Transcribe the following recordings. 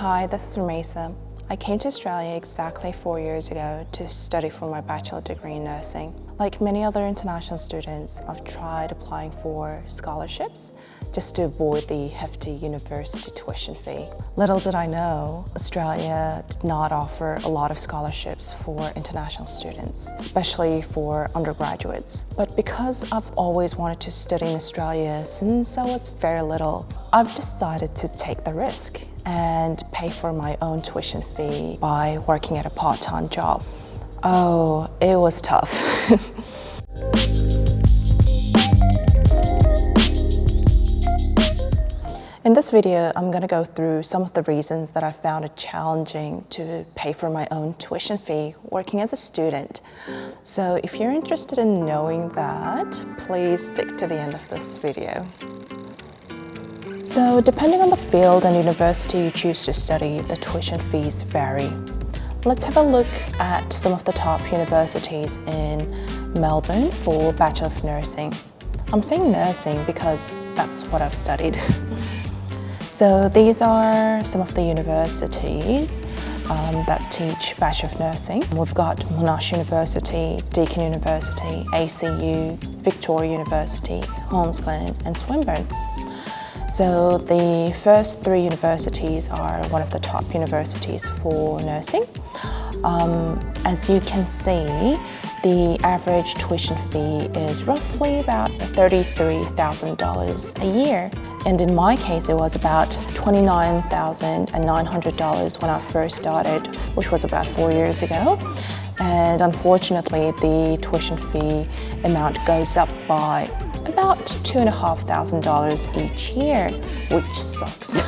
Hi, this is Ramesa. I came to Australia exactly 4 years ago to study for my bachelor degree in nursing. Like many other international students, I've tried applying for scholarships just to avoid the hefty university tuition fee. Little did I know, Australia did not offer a lot of scholarships for international students, especially for undergraduates. But because I've always wanted to study in Australia since I was very little, I've decided to take the risk and pay for my own tuition fee by working at a part-time job. Oh, it was tough. In this video, I'm going to go through some of the reasons that I found it challenging to pay for my own tuition fee working as a student. So if you're interested in knowing that, please stick to the end of this video. So depending on the field and university you choose to study, the tuition fees vary. Let's have a look at some of the top universities in Melbourne for Bachelor of Nursing. I'm saying nursing because that's what I've studied. So these are some of the universities that teach Bachelor of Nursing. We've got Monash University, Deakin University, ACU, Victoria University, Holmesglen and Swinburne. So the first three universities are one of the top universities for nursing. As you can see, the average tuition fee is roughly about $33,000 a year. And in my case, it was about $29,900 when I first started, which was about 4 years ago. And unfortunately, the tuition fee amount goes up by about $2,500 each year, which sucks.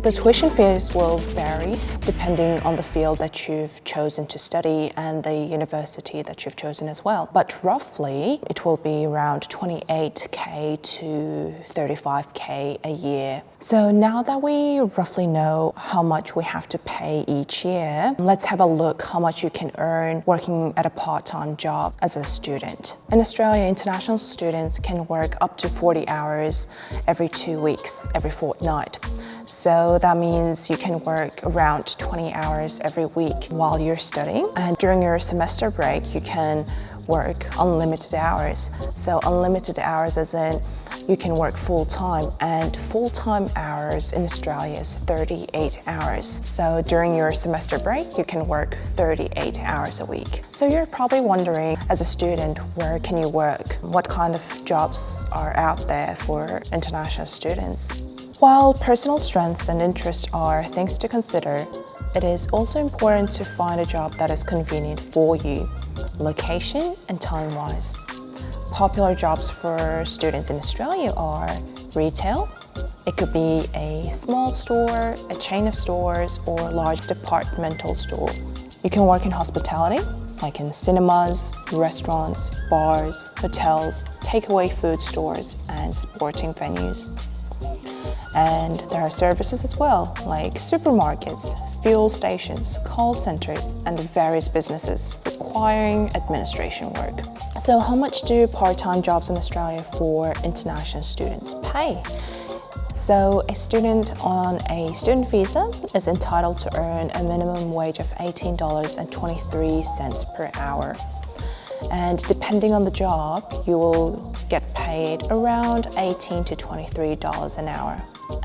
The tuition fees will vary depending on the field that you've chosen to study and the university that you've chosen as well. But roughly, it will be around $28K to $35K a year. So now that we roughly know how much we have to pay each year, let's have a look how much you can earn working at a part-time job as a student. In Australia, international students can work up to 40 hours every 2 weeks, every fortnight. So that means you can work around 20 hours every week while you're studying. And during your semester break, you can work unlimited hours. So unlimited hours as in you can work full-time, and full-time hours in Australia is 38 hours. So during your semester break, you can work 38 hours a week. So you're probably wondering, as a student, where can you work? What kind of jobs are out there for international students? While personal strengths and interests are things to consider, it is also important to find a job that is convenient for you, location and time-wise. Popular jobs for students in Australia are retail. It could be a small store, a chain of stores, or a large departmental store. You can work in hospitality, like in cinemas, restaurants, bars, hotels, takeaway food stores, and sporting venues. And there are services as well, like supermarkets, fuel stations, call centers, and various businesses requiring administration work. So how much do part-time jobs in Australia for international students pay? So a student on a student visa is entitled to earn a minimum wage of $18.23 per hour. And depending on the job, you will get paid around $18 to $23 an hour.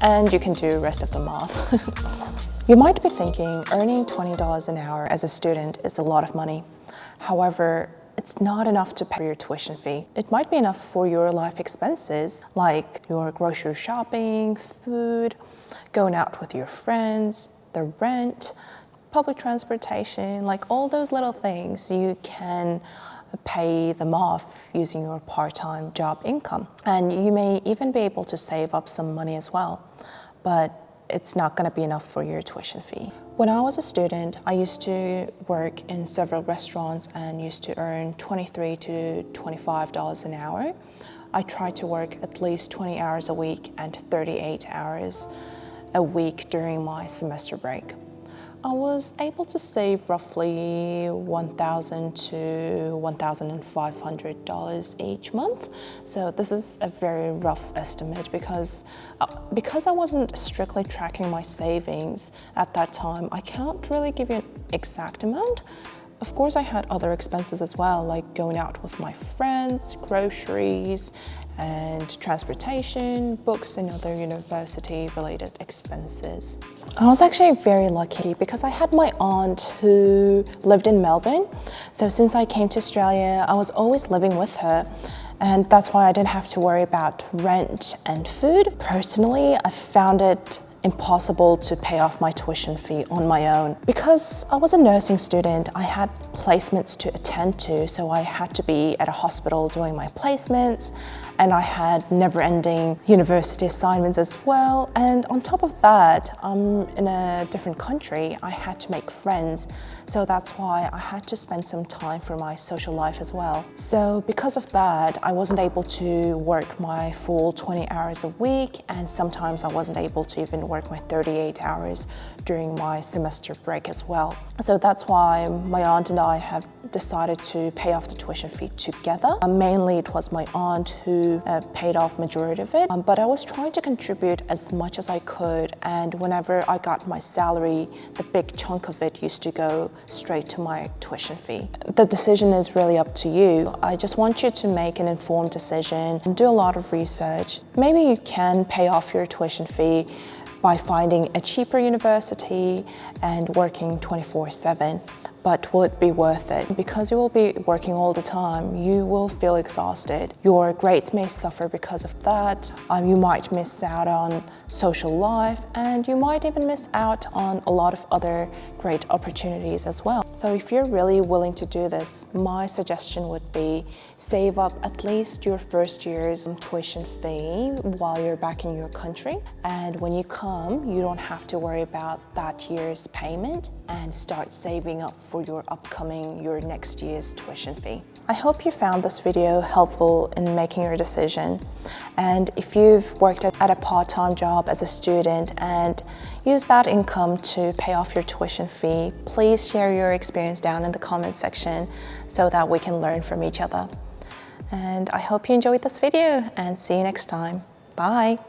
And you can do the rest of the math. You might be thinking earning $20 an hour as a student is a lot of money. However, it's not enough to pay your tuition fee. It might be enough for your life expenses, like your grocery shopping, food, going out with your friends, the rent, public transportation, like all those little things you can pay them off using your part-time job income. And you may even be able to save up some money as well, but it's not going to be enough for your tuition fee. When I was a student, I used to work in several restaurants and used to earn $23 to $25 an hour. I tried to work at least 20 hours a week and 38 hours a week during my semester break. I was able to save roughly $1,000 to $1,500 each month. So this is a very rough estimate because I wasn't strictly tracking my savings at that time. I can't really give you an exact amount. Of course, I had other expenses as well, like going out with my friends, groceries, and transportation, books, and other university-related expenses. I was actually very lucky because I had my aunt who lived in Melbourne. So since I came to Australia, I was always living with her. And that's why I didn't have to worry about rent and food. Personally, I found it impossible to pay off my tuition fee on my own. Because I was a nursing student, I had placements to attend to, so I had to be at a hospital doing my placements, and I had never-ending university assignments as well. And on top of that, I'm in a different country. I had to make friends, so that's why I had to spend some time for my social life as well. So because of that, I wasn't able to work my full 20 hours a week, and sometimes I wasn't able to even work my 38 hours during my semester break as well. So that's why my aunt and I have decided to pay off the tuition fee together. Mainly it was my aunt who paid off majority of it, but I was trying to contribute as much as I could, and whenever I got my salary, the big chunk of it used to go straight to my tuition fee. The decision is really up to you. I just want you to make an informed decision and do a lot of research. Maybe you can pay off your tuition fee by finding a cheaper university and working 24/7. But will it be worth it? Because you will be working all the time, you will feel exhausted. Your grades may suffer because of that. You might miss out on social life, and you might even miss out on a lot of other great opportunities as well. So if you're really willing to do this, my suggestion would be save up at least your first year's tuition fee while you're back in your country. And when you come, you don't have to worry about that year's payment, and start saving up for your next year's tuition fee. I hope you found this video helpful in making your decision. And if you've worked at a part-time job as a student and use that income to pay off your tuition fee, please share your experience down in the comment section so that we can learn from each other. And I hope you enjoyed this video, and see you next time. Bye.